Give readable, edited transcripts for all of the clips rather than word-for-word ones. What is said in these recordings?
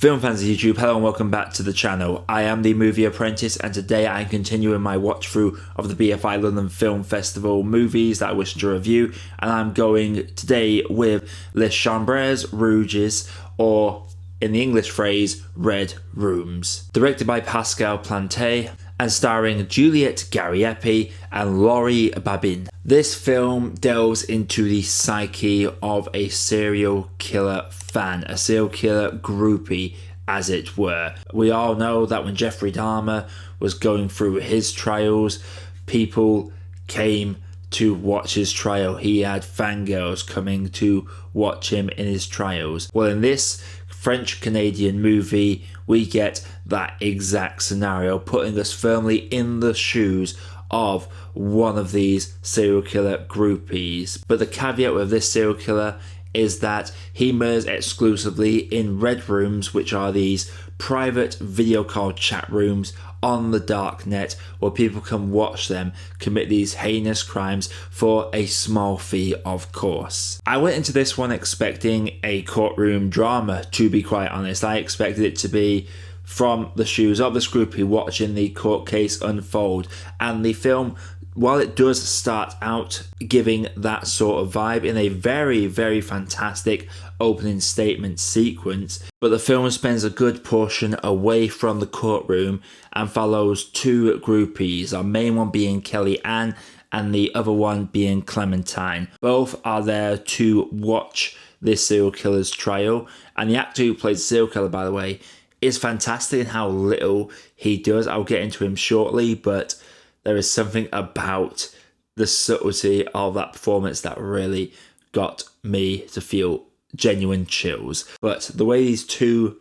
Film fans of YouTube, hello and welcome back to the channel. I am the Movie Apprentice and today I am continuing my watch through of the BFI London Film Festival movies that I wish to review, and I'm going today with Les Chambres Rouges, or in the English phrase, Red Rooms. Directed by Pascal, Plante and starring Juliette, Gariepy and Laurie, Babin. This film delves into the psyche of a serial killer fan, a serial killer groupie, as it were. We all know that when Jeffrey Dahmer was going through his trials, people came to watch his trial. He had fangirls coming to watch him in his trials. Well, in this French-Canadian movie, we get that exact scenario, putting us firmly in the shoes of one of these serial killer groupies. But the caveat with this serial killer is that he murders exclusively in red rooms, which are these private video call chat rooms on the dark net where people can watch them commit these heinous crimes for a small fee, of course. I went into this one expecting a courtroom drama, to be quite honest. I expected it to be from the shoes of this groupie watching the court case unfold, and the film, while it does start out giving that sort of vibe in a very, very fantastic opening statement sequence, but the film spends a good portion away from the courtroom and follows two groupies, our main one being Kelly-Ann and the other one being Clementine. Both are there to watch this serial killer's trial, and the actor who plays the serial killer, by the way, is fantastic in how little he does. I'll get into him shortly, but there is something about the subtlety of that performance that really got me to feel genuine chills. But the way these two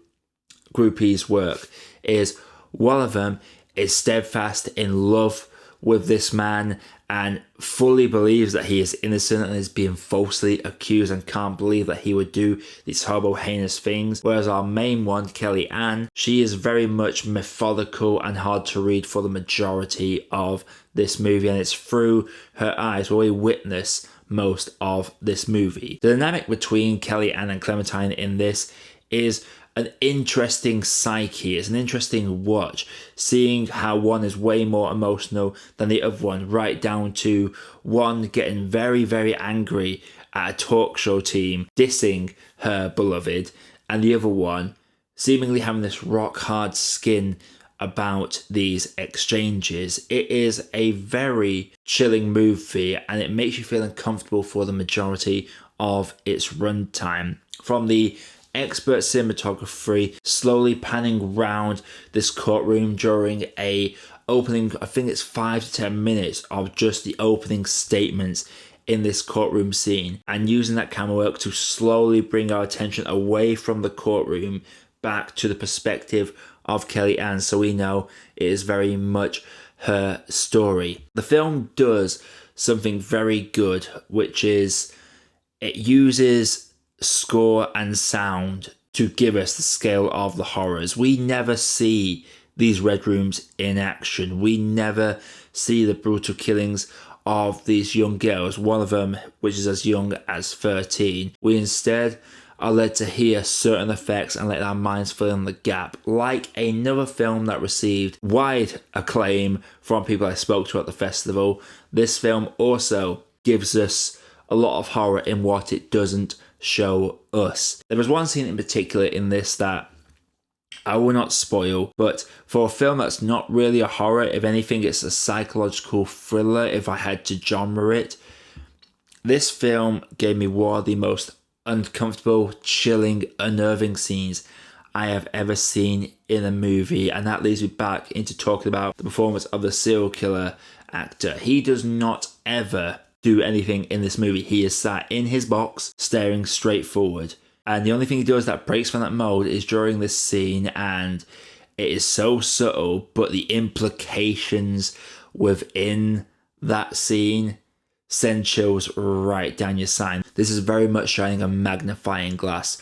groupies work is one of them is steadfast in love with this man and fully believes that he is innocent and is being falsely accused and can't believe that he would do these horrible, heinous things. Whereas our main one, Kelly-Ann, she is very much methodical and hard to read for the majority of this movie, and it's through her eyes where we witness most of this movie. The dynamic between Kelly-Ann and Clementine in this is an interesting psyche. It's an interesting watch, seeing how one is way more emotional than the other one, right down to one getting very, very angry at a talk show team dissing her beloved, and the other one seemingly having this rock hard skin about these exchanges. It is a very chilling movie and it makes you feel uncomfortable for the majority of its runtime. From the expert cinematography slowly panning round this courtroom during a opening, I think it's 5 to 10 minutes of just the opening statements in this courtroom scene, and using that camera work to slowly bring our attention away from the courtroom back to the perspective of Kelly-Ann, so we know it is very much her story. The film does something very good, which is it uses score and sound to give us the scale of the horrors. We never see these red rooms in action. We never see the brutal killings of these young girls, one of them which is as young as 13. We instead are led to hear certain effects and let our minds fill in the gap. Like another film that received wide acclaim from people I spoke to at the festival, this film also gives us a lot of horror in what it doesn't show us. There was one scene in particular in this that I will not spoil, but for a film that's not really a horror, if anything it's a psychological thriller if I had to genre it, this film gave me one of the most uncomfortable, chilling, unnerving scenes I have ever seen in a movie, and that leads me back into talking about the performance of the serial killer actor. He does not ever do anything in this movie. He is sat in his box staring straight forward, and the only thing he does that breaks from that mode is during this scene, and it is so subtle, but the implications within that scene send chills right down your spine. This is very much shining a magnifying glass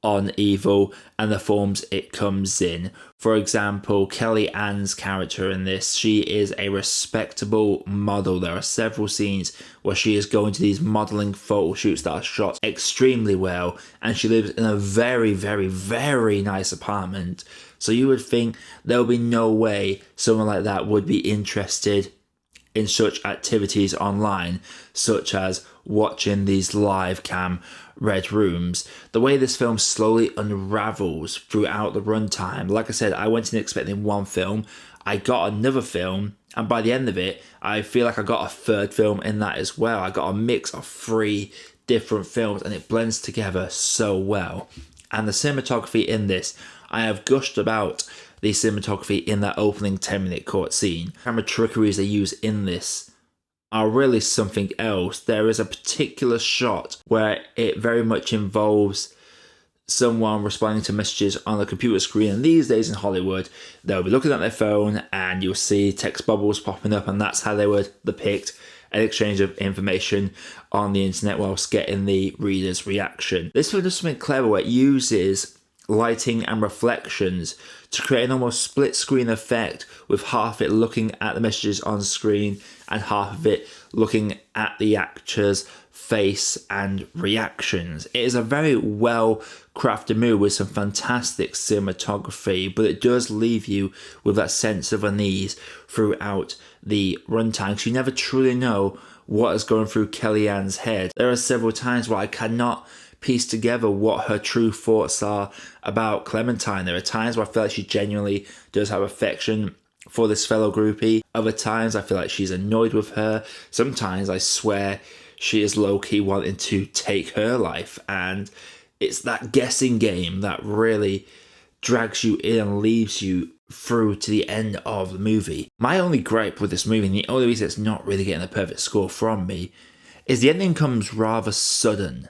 on evil and the forms it comes in. For example, Kelly Ann's character in this, she is a respectable model. There are several scenes where she is going to these modeling photo shoots that are shot extremely well, and she lives in a very, very, very nice apartment. So you would think there would be no way someone like that would be interested in such activities online, such as watching these live cam red rooms. The way this film slowly unravels throughout the runtime, like I said, I went in expecting one film, I got another film, and by the end of it, I feel like I got a third film in that as well. I got a mix of 3 different films, and it blends together so well. And the cinematography in this, I have gushed about the cinematography in that opening 10-minute court scene. Camera trickeries they use in this are really something else. There is a particular shot where it very much involves someone responding to messages on the computer screen, and these days in Hollywood they'll be looking at their phone and you'll see text bubbles popping up, and that's how they would depict an exchange of information on the internet whilst getting the reader's reaction. This film does something clever where it uses lighting and reflections to create an almost split screen effect, with half it looking at the messages on screen and half of it looking at the actor's face and reactions. It is a very well crafted movie with some fantastic cinematography, but it does leave you with that sense of unease throughout the runtime, so you never truly know what is going through Kelly Ann's head. There are several times where I cannot piece together what her true thoughts are about Clementine. There are times where I feel like she genuinely does have affection for this fellow groupie. Other times I feel like she's annoyed with her. Sometimes I swear she is low-key wanting to take her life, and it's that guessing game that really drags you in and leaves you through to the end of the movie. My only gripe with this movie, and the only reason it's not really getting a perfect score from me, is the ending comes rather sudden,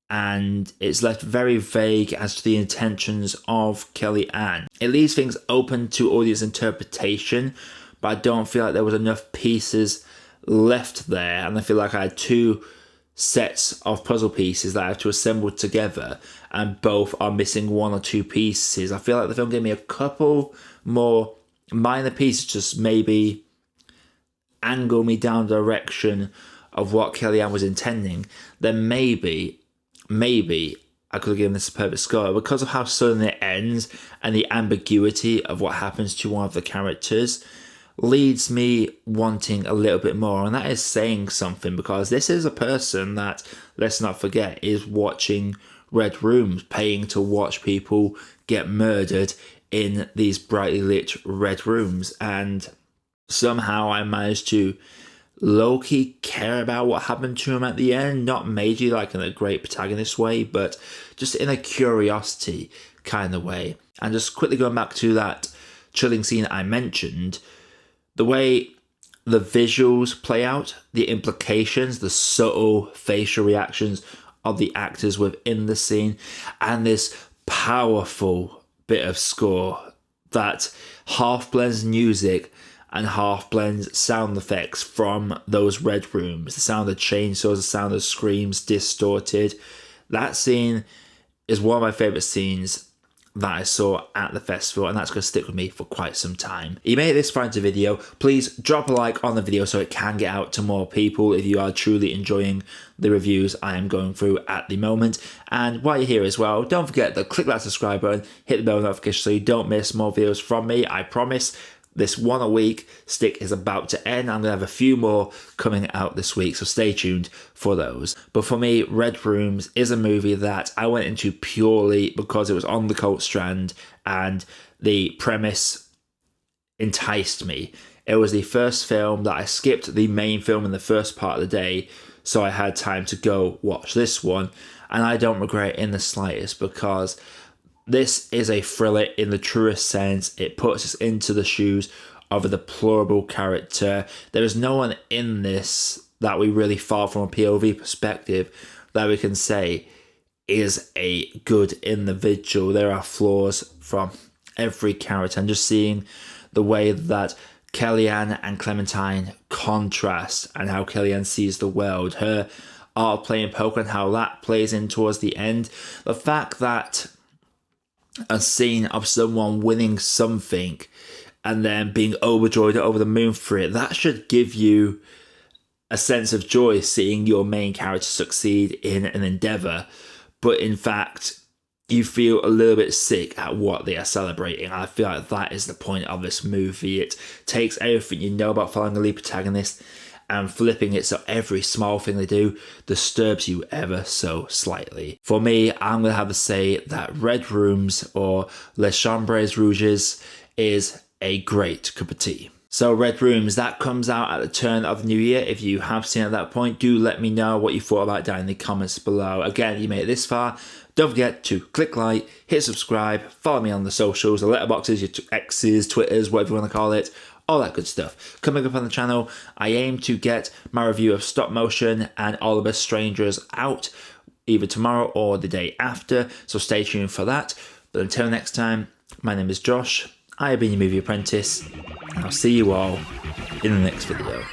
and it's left very vague as to the intentions of Kelly Ann. It leaves things open to audience interpretation, but I don't feel like there was enough pieces left there, and I feel like I had 2 sets of puzzle pieces that I have to assemble together, and both are missing 1 or 2 pieces. I feel like the film gave me a couple more minor pieces, just maybe angle me down the direction of what Kelly Ann was intending. Then maybe I could have given this a perfect score. Because of how sudden it ends and the ambiguity of what happens to one of the characters leads me wanting a little bit more, and that is saying something, because this is a person that, let's not forget, is watching red rooms, paying to watch people get murdered in these brightly lit red rooms, and somehow I managed to low-key care about what happened to him at the end, not majorly like in a great protagonist way, but just in a curiosity kind of way. And just quickly going back to that chilling scene I mentioned, the way the visuals play out, the implications, the subtle facial reactions of the actors within the scene, and this powerful bit of score that half blends music and half blends sound effects from those red rooms. The sound of chainsaws, the sound of screams distorted. That scene is one of my favourite scenes that I saw at the festival, and that's going to stick with me for quite some time. If you made it this far into the video, please drop a like on the video so it can get out to more people if you are truly enjoying the reviews I am going through at the moment. And while you're here as well, don't forget to click that subscribe button, hit the bell notification so you don't miss more videos from me. I promise this 1 a week stick is about to end. I'm going to have a few more coming out this week, so stay tuned for those. But for me, Red Rooms is a movie that I went into purely because it was on the cult strand and the premise enticed me. It was the first film that I skipped the main film in the first part of the day, so I had time to go watch this one, and I don't regret it in the slightest, because this is a thriller in the truest sense. It puts us into the shoes of a deplorable character. There is no one in this that we really follow from a POV perspective that we can say is a good individual. There are flaws from every character, and just seeing the way that Kellyanne and Clementine contrast and how Kellyanne sees the world, her art of playing poker and how that plays in towards the end. The fact that a scene of someone winning something and then being overjoyed over the moon for it, that should give you a sense of joy seeing your main character succeed in an endeavour. But in fact, you feel a little bit sick at what they are celebrating. I feel like that is the point of this movie. It takes everything you know about following a lead protagonist and flipping it so every small thing they do disturbs you ever so slightly. For me, I'm going to have to say that Red Rooms, or Les Chambres Rouges, is a great cup of tea. So Red Rooms, that comes out at the turn of the new year. If you have seen it at that point, do let me know what you thought about it down in the comments below. Again, you made it this far. Don't forget to click like, hit subscribe, follow me on the socials, the letterboxes, your X's, Twitters, whatever you want to call it, all that good stuff. Coming up on the channel, I aim to get my review of Stop Motion and All of Us Strangers out either tomorrow or the day after, so stay tuned for that. But until next time, my name is Josh, I have been your Movie Apprentice, and I'll see you all in the next video.